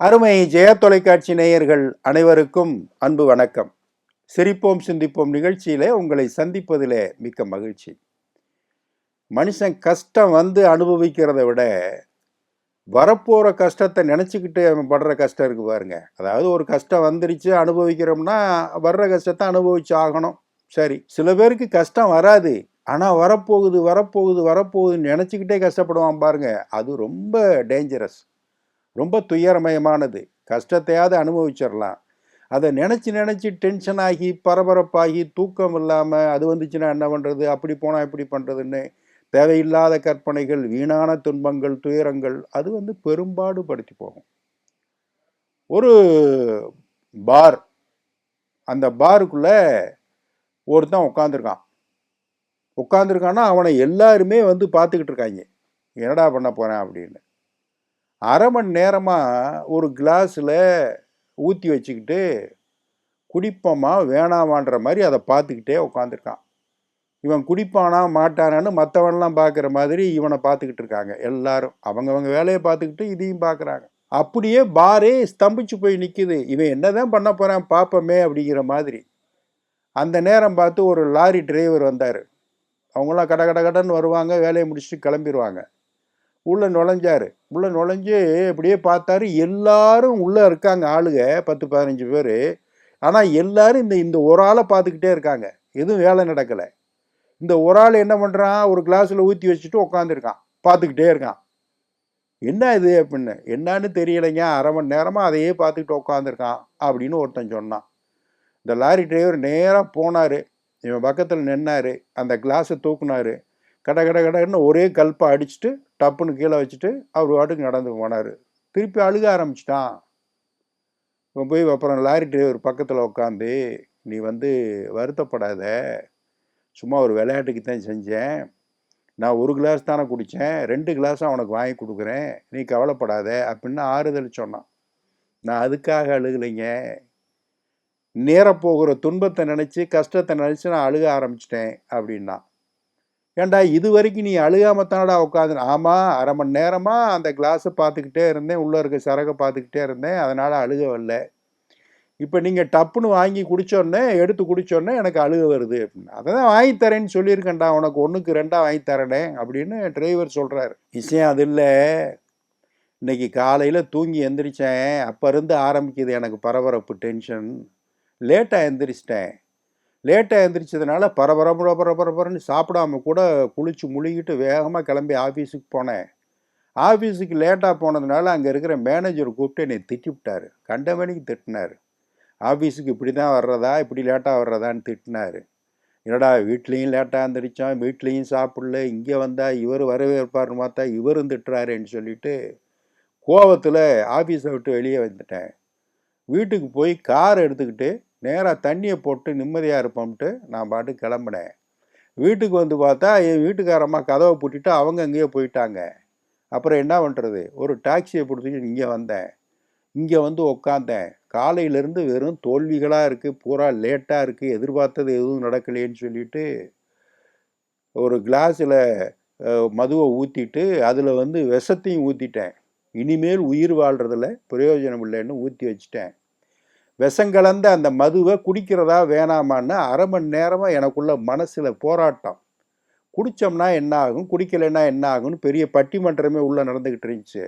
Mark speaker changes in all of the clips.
Speaker 1: அருமை ஜெயா தொலைக்காட்சி நேயர்கள் அனைவருக்கும் அன்பு வணக்கம். சிரிப்போம் சிந்திப்போம் நிகழ்ச்சியில உங்களை சந்திப்பதிலே மிக்க மகிழ்ச்சி. மனுஷன் கஷ்டம் வந்து அனுபவிக்கிறத விட வரப்போற கஷ்டத்தை நினைச்சுக்கிட்டு அவன் படுற கஷ்டம் இருக்கு பாருங்க. அதாவது ஒரு கஷ்டம் வந்துருச்சு அனுபவிக்கிறோம்னா வர்ற கஷ்டத்தை அனுபவிச்சு ஆகணும். சரி, சில பேருக்கு கஷ்டம் வராது, ஆனா வரப்போகுது வரப்போகுது வரப்போகுதுன்னு நினைச்சுக்கிட்டே கஷ்டப்படுவான் பாருங்க. அது ரொம்ப டேஞ்சரஸ், ரொம்ப துயரமயமானது. கஷ்டத்தையாவது அனுபவிச்சிடலாம், அதை நினச்சி நினச்சி டென்ஷன் ஆகி பரபரப்பாகி தூக்கம் இல்லாமல் அது வந்துச்சுன்னா என்ன பண்ணுறது, அப்படி போனால் இப்படி பண்ணுறதுன்னு தேவையில்லாத கற்பனைகள், வீணான துன்பங்கள், துயரங்கள், அது வந்து பெரும்பாடு படுத்தி போகும். ஒரு பார், அந்த பாருக்குள்ள ஒருத்தன் உட்காந்துருக்கான்னா அவனை எல்லாருமே வந்து பார்த்துக்கிட்டு இருக்காங்க, என்னடா பண்ண போகிறேன் அப்படின்னு. அரை மணி நேரமாக ஒரு கிளாஸில் ஊற்றி வச்சுக்கிட்டு குடிப்போமா வேணாமான்ற மாதிரி அதை பார்த்துக்கிட்டே உட்காந்துருக்கான். இவன் குடிப்பானா மாட்டானான்னு மற்றவன்லாம் பார்க்குற மாதிரி இவனை பார்த்துக்கிட்டு இருக்காங்க எல்லாரும். அவங்கவங்க வேலையை பார்த்துக்கிட்டு இதையும் பார்க்குறாங்க. அப்படியே பாரே ஸ்தம்பிச்சு போய் நிற்குது. இவன் என்னதான் பண்ண போகிறான் பார்ப்போமே அப்படிங்கிற மாதிரி. அந்த நேரம் பார்த்து ஒரு லாரி டிரைவர் வந்தார். அவங்களாம் கட கட கடன்னு வருவாங்க, வேலையை முடிச்சுட்டு கிளம்பிடுவாங்க. உள்ளே நுழைஞ்சு அப்படியே பார்த்தாரு. எல்லாரும் உள்ளே இருக்காங்க, ஆளுங்க 10-15 பேர். ஆனால் எல்லாரும் இந்த ஒரு ஆளை பார்த்துக்கிட்டே இருக்காங்க, எதுவும் வேலை நடக்கலை. இந்த ஒரு ஆள் என்ன பண்ணுறான், ஒரு கிளாஸில் ஊற்றி வச்சுட்டு உட்காந்துருக்கான், பார்த்துக்கிட்டே இருக்கான். என்ன இது அப்படின்னு. என்னன்னு தெரியலைங்க, அரை மணி நேரமாக அதையே பார்த்துக்கிட்டு உட்காந்துருக்கான் அப்படின்னு ஒருத்தன் சொன்னான். இந்த லாரி டிரைவர் நேராக போனார், இவன் பக்கத்தில் நின்னார், அந்த கிளாஸை தூக்குனார். கட கட கடன்னு ஒரே கல்ப்பை அடிச்சுட்டு டப்புன்னு கீழே வச்சுட்டு அவர் வாட்டுக்கு நடந்து போனார். திருப்பி அழுக ஆரம்பிச்சிட்டான். இவன் போய் அப்புறம் லாரி டிரைவர் பக்கத்தில் உட்காந்து, நீ வந்து வருத்தப்படாத, சும்மா ஒரு விளையாட்டுக்கு தான் செஞ்சேன், நான் ஒரு கிளாஸ் தானே குடித்தேன், 2 கிளாஸும் அவனுக்கு வாங்கி கொடுக்குறேன், நீ கவலைப்படாத அப்படின்னு ஆறுதல் சொன்னான். நான் அதுக்காக அழுகலைங்க, நேரப்போகிற துன்பத்தை நினச்சி கஷ்டத்தை நினச்சி நான் அழுக ஆரம்பிச்சிட்டேன் அப்படின்னா. ஏண்டா இது வரைக்கும் நீ அழுகாமத்தானடா உட்காந்து. ஆமாம், அரை மணி நேரமாக அந்த கிளாஸை பார்த்துக்கிட்டே இருந்தேன், உள்ளே இருக்க சரகை பார்த்துக்கிட்டே இருந்தேன், அதனால் அழுக வரல. இப்போ நீங்கள் டப்புன்னு வாங்கி குடித்தோடனே, எடுத்து குடித்தோடனே எனக்கு அழுக வருது அப்படின்னு. அதை தான் வாங்கி தரேன்னு சொல்லியிருக்கேன்டா, உனக்கு 1க்கு 2 வாங்கி தரேனே அப்படின்னு டிரைவர் சொல்கிறார். விஷயம் அது இல்லை. இன்னைக்கு காலையில் தூங்கி எந்திரிச்சேன், அப்போ இருந்து ஆரம்பிக்குது எனக்கு பரபரப்பு, டென்ஷன். லேட்டாக எந்திரிச்சதுனால பரபரப்புன்னு சாப்பிடாம கூட குளிச்சு முழுகிட்டு வேகமாக கிளம்பி ஆஃபீஸுக்கு போனேன். ஆஃபீஸுக்கு லேட்டாக போனதுனால அங்கே இருக்கிற மேனேஜர் கூப்பிட்டு என்னை திட்டி விட்டார், கண்டமணிக்கு திட்டினார். ஆஃபீஸுக்கு இப்படி தான் வர்றதா, இப்படி லேட்டாக வர்றதான்னு திட்டினார். என்னடா வீட்லேயும் லேட்டாக எழுந்திரிச்சோம், வீட்லேயும் சாப்பிடல, இங்கே வந்தால் இவர் வரவேற்பார்னு பார்த்தா இவரும் திட்டுறாருன்னு சொல்லிட்டு கோவத்தில் ஆஃபீஸை விட்டு வெளியே வந்துட்டேன். வீட்டுக்கு போய் கார் எடுத்துக்கிட்டு நேராக தண்ணியை போட்டு நிம்மதியாக இருப்போம்ட்டு நான் பாட்டு கிளம்புனேன். வீட்டுக்கு வந்து பார்த்தா என் வீட்டுக்காரம்மா கதவை பூட்டிட்டு அவங்க அங்கேயே போயிட்டாங்க. அப்புறம் என்ன பண்ணுறது, ஒரு டாக்ஸியை பிடிச்சிட்டு இங்கே வந்தேன். இங்கே வந்து உக்காந்தேன். காலையிலேருந்து வெறும் தோல்விகளாக இருக்குது, பூரா லேட்டாக இருக்குது, எதிர்பார்த்தது எதுவும் நடக்கலையேன்னு சொல்லிட்டு ஒரு கிளாஸில் மதுவை ஊற்றிட்டு அதில் வந்து விஷத்தையும் ஊற்றிட்டேன். இனிமேல் உயிர் வாழ்கிறதுல பிரயோஜனம் இல்லைன்னு ஊற்றி வச்சுட்டேன். விஷங்கலந்த அந்த மதுவை குடிக்கிறதா வேணாமான்னு அரை மணி நேரமாக எனக்குள்ள மனசில் போராட்டம். குடித்தோம்னா என்ன ஆகும், குடிக்கலைன்னா என்ன ஆகும்னு பெரிய பட்டிமன்றமே உள்ளே நடந்துக்கிட்டு இருந்துச்சு.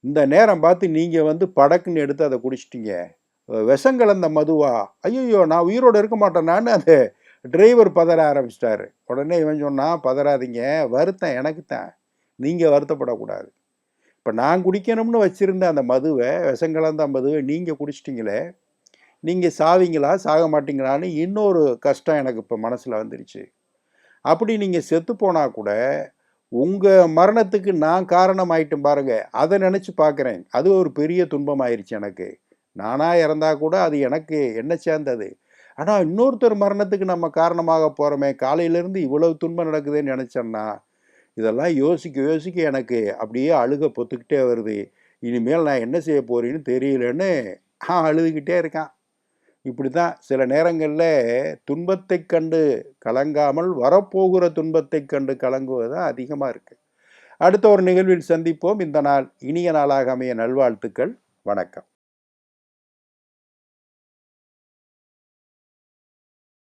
Speaker 1: இந்த நேரம் பார்த்து நீங்கள் வந்து படக்குன்னு எடுத்து அதை குடிச்சிட்டிங்க. விஷங்கலந்த மதுவா, ஐயோ நான் உயிரோடு இருக்க மாட்டேனான்னு அந்த டிரைவர் பதற ஆரம்பிச்சிட்டாரு. உடனே இவன் சொன்னான், பதறாதீங்க, வருத்தம் எனக்கு தான், நீங்கள் வருத்தப்படக்கூடாது. இப்போ நான் குடிக்கணும்னு வச்சுருந்த அந்த மதுவை, விஷங்கலந்த மதுவை நீங்கள் குடிச்சிட்டிங்களே, நீங்கள் சாவீங்களா சாக மாட்டீங்களான்னு இன்னொரு கஷ்டம் எனக்கு இப்போ மனசில் வந்துருச்சு. அப்படி நீங்கள் செத்து போனால் கூட உங்கள் மரணத்துக்கு நான் காரணமாயிட்டும் பாருங்கள், அதை நினச்சி பார்க்குறேன். அது ஒரு பெரிய துன்பமாயிருச்சு எனக்கு. நானாக இறந்தால் கூட அது எனக்கு என்ன சேர்ந்தது. ஆனால் இன்னொருத்தர் மரணத்துக்கு நம்ம காரணமாக போகிறோமே, காலையிலேருந்து இவ்வளவு துன்பம் நடக்குதுன்னு நினச்சேன்னா, இதெல்லாம் யோசிக்க எனக்கு அப்படியே அழுக பொத்துக்கிட்டே வருது. இனிமேல் நான் என்ன செய்ய போறேன்னு தெரியலன்னு அழுதுகிட்டே இருக்கான். இப்படி தான் சில நேரங்களில் துன்பத்தை கண்டு கலங்காமல் வரப்போகிற துன்பத்தை கண்டு கலங்குவது அதிகமாக இருக்குது. அடுத்த ஒரு நிகழ்வில் சந்திப்போம். இந்த நாள் இனிய நாளாக அமைய நல்வாழ்த்துக்கள். வணக்கம்.